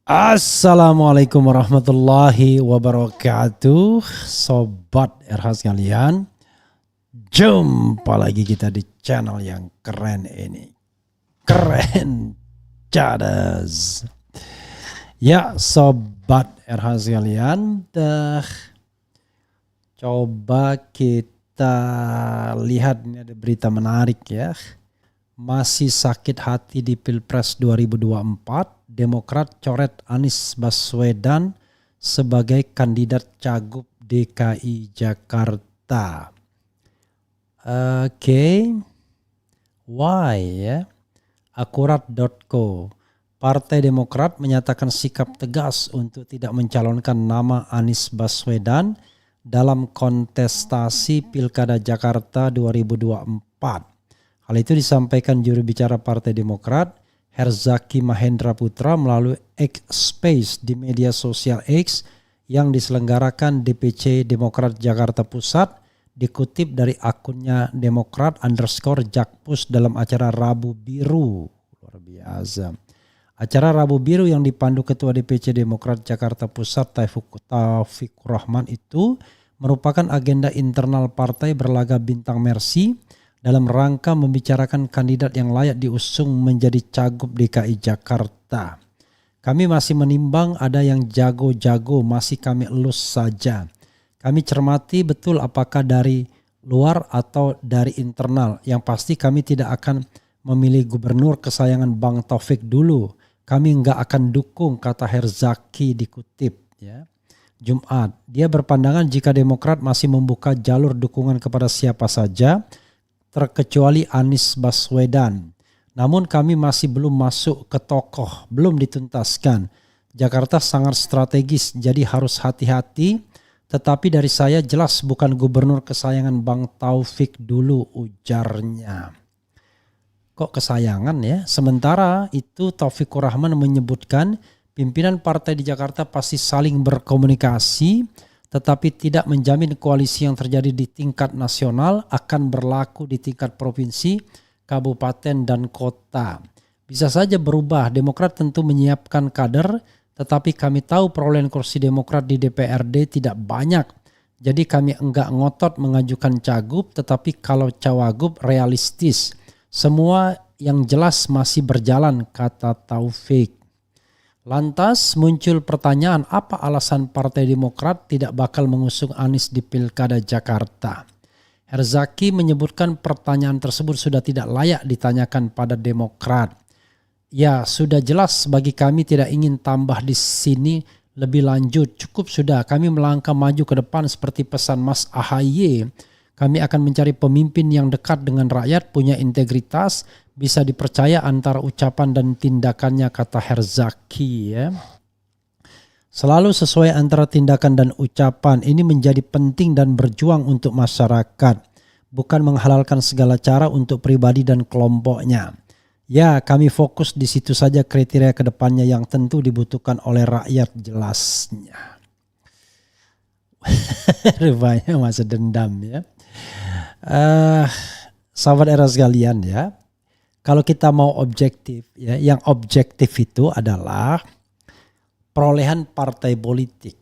Assalamualaikum warahmatullahi wabarakatuh. Sobat RH sekalian, jumpa lagi kita di channel yang keren ini. Keren cadas. Ya Sobat RH sekalian, coba kita lihat, ini ada berita menarik ya. Masih sakit hati di Pilpres 2024, Demokrat coret Anies Baswedan sebagai kandidat Cagup DKI Jakarta. Why ya? Akurat.co. Partai Demokrat menyatakan sikap tegas untuk tidak mencalonkan nama Anies Baswedan dalam kontestasi Pilkada Jakarta 2024. Hal itu disampaikan juru bicara Partai Demokrat, Herzaki Mahendra Putra melalui X Space di media sosial X yang diselenggarakan DPC Demokrat Jakarta Pusat, dikutip dari akunnya Demokrat_Jakpus dalam acara Rabu Biru. Luar biasa. Acara Rabu Biru yang dipandu Ketua DPC Demokrat Jakarta Pusat Taufikur Rahman itu merupakan agenda internal partai berlaga bintang Mercy dalam rangka membicarakan kandidat yang layak diusung menjadi Cagup DKI Jakarta. Kami masih menimbang, ada yang jago-jago, masih kami elus saja. Kami cermati betul apakah dari luar atau dari internal. Yang pasti kami tidak akan memilih gubernur kesayangan Bang Taufik dulu. Kami enggak akan dukung, kata Herzaki dikutip ya. Jumat, dia berpandangan jika Demokrat masih membuka jalur dukungan kepada siapa saja, terkecuali Anies Baswedan. Namun kami masih belum masuk ke tokoh, belum dituntaskan. Jakarta sangat strategis, jadi harus hati-hati. Tetapi dari saya jelas bukan gubernur kesayangan Bang Taufik dulu, ujarnya. Kok kesayangan ya? Sementara itu Taufikur Rahman menyebutkan pimpinan partai di Jakarta pasti saling berkomunikasi, tetapi tidak menjamin koalisi yang terjadi di tingkat nasional akan berlaku di tingkat provinsi, kabupaten, dan kota. Bisa saja berubah. Demokrat tentu menyiapkan kader, tetapi kami tahu perolehan kursi Demokrat di DPRD tidak banyak. Jadi kami enggak ngotot mengajukan Cagup, tetapi kalau Cawagup realistis. Semua yang jelas masih berjalan, kata Taufik. Lantas muncul pertanyaan, apa alasan Partai Demokrat tidak bakal mengusung Anies di Pilkada Jakarta? Herzaki menyebutkan pertanyaan tersebut sudah tidak layak ditanyakan pada Demokrat. Ya sudah jelas bagi kami, tidak ingin tambah di sini lebih lanjut. Cukup sudah, kami melangkah maju ke depan seperti pesan Mas AHY. Kami akan mencari pemimpin yang dekat dengan rakyat, punya integritas, bisa dipercaya antara ucapan dan tindakannya, kata Herzaki ya. Selalu sesuai antara tindakan dan ucapan, ini menjadi penting dan berjuang untuk masyarakat, bukan menghalalkan segala cara untuk pribadi dan kelompoknya. Ya, kami fokus di situ saja, kriteria kedepannya yang tentu dibutuhkan oleh rakyat, jelasnya. Rupanya masa dendam ya. Sahabat era sekalian ya, kalau kita mau objektif ya, yang objektif itu adalah perolehan partai politik.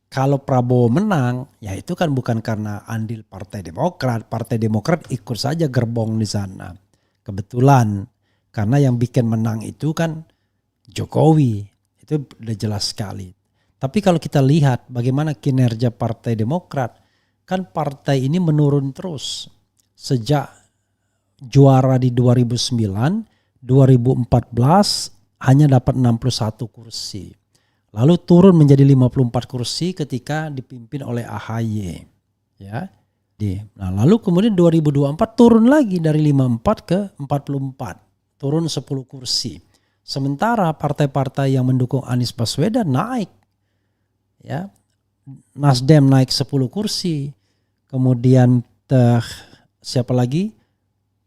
Kalau Prabowo menang, ya itu kan bukan karena andil Partai Demokrat. Partai Demokrat ikut saja gerbong di sana. Kebetulan karena yang bikin menang itu kan Jokowi. Itu udah jelas sekali. Tapi kalau kita lihat bagaimana kinerja Partai Demokrat, kan partai ini menurun terus sejak juara di 2009, 2014 hanya dapat 61 kursi. Lalu turun menjadi 54 kursi ketika dipimpin oleh AHY. Ya. Nah, lalu kemudian 2024 turun lagi dari 54 ke 44. Turun 10 kursi. Sementara partai-partai yang mendukung Anies Baswedan naik. Ya. Nasdem naik 10 kursi. Kemudian siapa lagi?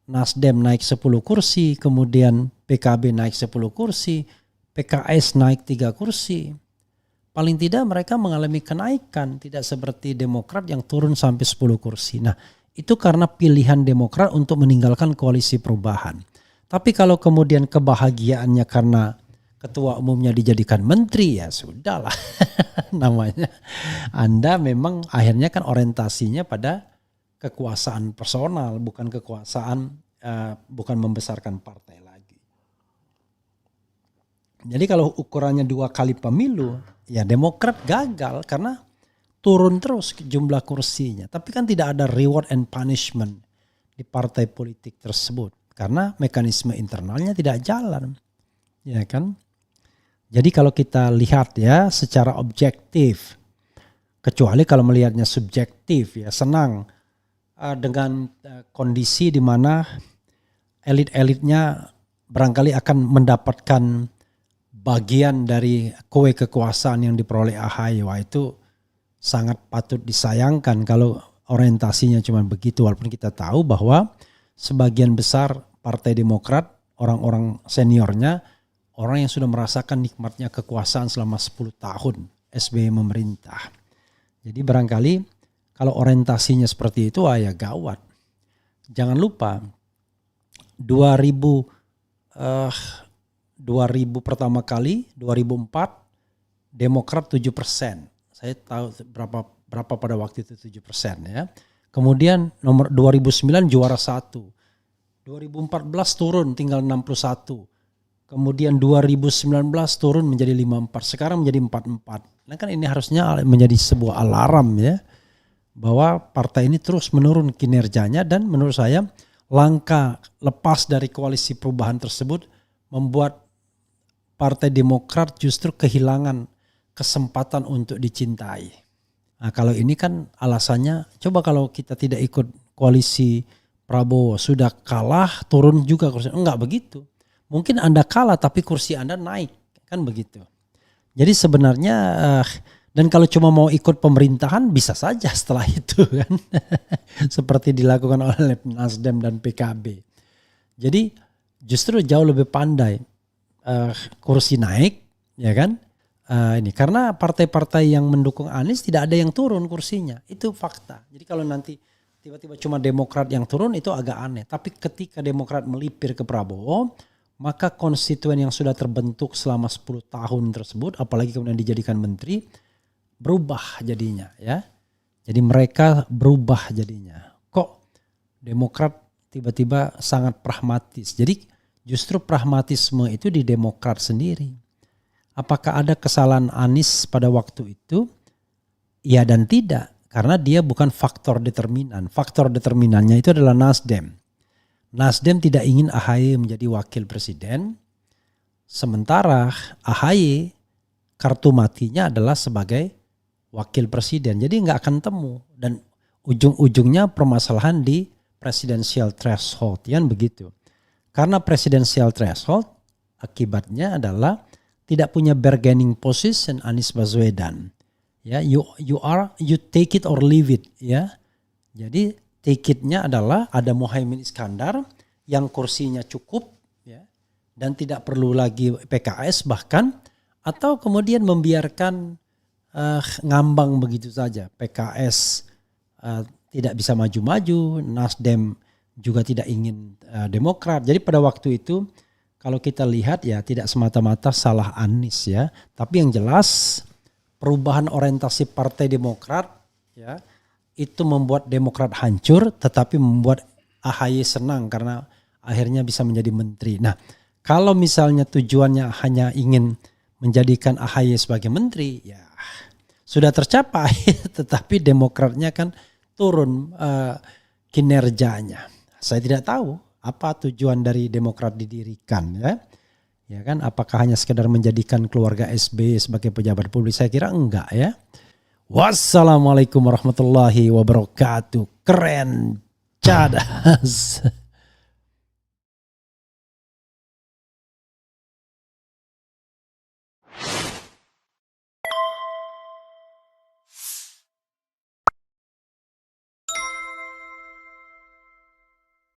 Nasdem naik 10 kursi, kemudian PKB naik 10 kursi, PKS naik 3 kursi. Paling tidak mereka mengalami kenaikan, tidak seperti Demokrat yang turun sampai 10 kursi. Nah, itu karena pilihan Demokrat untuk meninggalkan koalisi perubahan. Tapi kalau kemudian kebahagiaannya karena ketua umumnya dijadikan menteri, ya sudahlah. Namanya Anda memang akhirnya kan orientasinya pada kekuasaan personal, bukan kekuasaan, bukan membesarkan partai lagi. Jadi kalau ukurannya 2 kali pemilu, ya Demokrat gagal karena turun terus jumlah kursinya. Tapi kan tidak ada reward and punishment di partai politik tersebut karena mekanisme internalnya tidak jalan, ya kan? Jadi kalau kita lihat ya secara objektif, kecuali kalau melihatnya subjektif ya senang dengan kondisi di mana elit-elitnya barangkali akan mendapatkan bagian dari kue kekuasaan yang diperoleh AHY. Wah, itu sangat patut disayangkan kalau orientasinya cuma begitu, walaupun kita tahu bahwa sebagian besar Partai Demokrat, orang-orang seniornya, orang yang sudah merasakan nikmatnya kekuasaan selama 10 tahun SBY memerintah. Jadi barangkali kalau orientasinya seperti itu, ya gawat. Jangan lupa 2000 pertama kali, 2004 Demokrat 7%. Saya tahu berapa pada waktu itu 7% ya. Kemudian nomor 2009 juara 1. 2014 turun tinggal 61. Kemudian 2019 turun menjadi 54, sekarang menjadi 44. Nah kan ini harusnya menjadi sebuah alarm ya, bahwa partai ini terus menurun kinerjanya, dan menurut saya langkah lepas dari koalisi perubahan tersebut membuat Partai Demokrat justru kehilangan kesempatan untuk dicintai. Nah kalau ini kan alasannya, coba kalau kita tidak ikut koalisi Prabowo, sudah kalah turun juga kursi. Enggak begitu. Mungkin Anda kalah tapi kursi Anda naik, kan begitu. Jadi sebenarnya dan kalau cuma mau ikut pemerintahan bisa saja setelah itu kan. Seperti dilakukan oleh Nasdem dan PKB. Jadi justru jauh lebih pandai kursi naik, ya kan? Ini karena partai-partai yang mendukung Anies tidak ada yang turun kursinya. Itu fakta. Jadi kalau nanti tiba-tiba cuma Demokrat yang turun itu agak aneh. Tapi ketika Demokrat melipir ke Prabowo, maka konstituen yang sudah terbentuk selama 10 tahun tersebut, apalagi kemudian dijadikan menteri, berubah jadinya ya. Jadi mereka berubah jadinya. Kok Demokrat tiba-tiba sangat pragmatis. Jadi justru pragmatisme itu di Demokrat sendiri. Apakah ada kesalahan Anies pada waktu itu? Ya dan tidak. Karena dia bukan faktor determinan. Faktor determinannya itu adalah Nasdem. Nasdem tidak ingin AHY menjadi wakil presiden. Sementara AHY kartu matinya adalah sebagai wakil presiden. Jadi nggak akan temu. Dan ujung-ujungnya permasalahan di presidential threshold. Kan begitu. Karena presidential threshold akibatnya adalah tidak punya bargaining position Anies Baswedan. Ya, you take it or leave it ya. Jadi take it-nya adalah ada Muhaimin Iskandar yang kursinya cukup ya, dan tidak perlu lagi PKS bahkan, atau kemudian membiarkan ngambang begitu saja. PKS tidak bisa maju-maju, Nasdem juga tidak ingin Demokrat. Jadi pada waktu itu kalau kita lihat ya tidak semata-mata salah Anies ya, tapi yang jelas perubahan orientasi Partai Demokrat ya itu membuat Demokrat hancur, tetapi membuat AHY senang karena akhirnya bisa menjadi menteri. Nah, kalau misalnya tujuannya hanya ingin menjadikan AHY sebagai menteri, ya sudah tercapai, tetapi Demokratnya kan turun kinerjanya. Saya tidak tahu apa tujuan dari Demokrat didirikan ya. Ya kan, apakah hanya sekedar menjadikan keluarga SBY sebagai pejabat publik? Saya kira enggak ya. Wassalamualaikum warahmatullahi wabarakatuh. Keren cadas.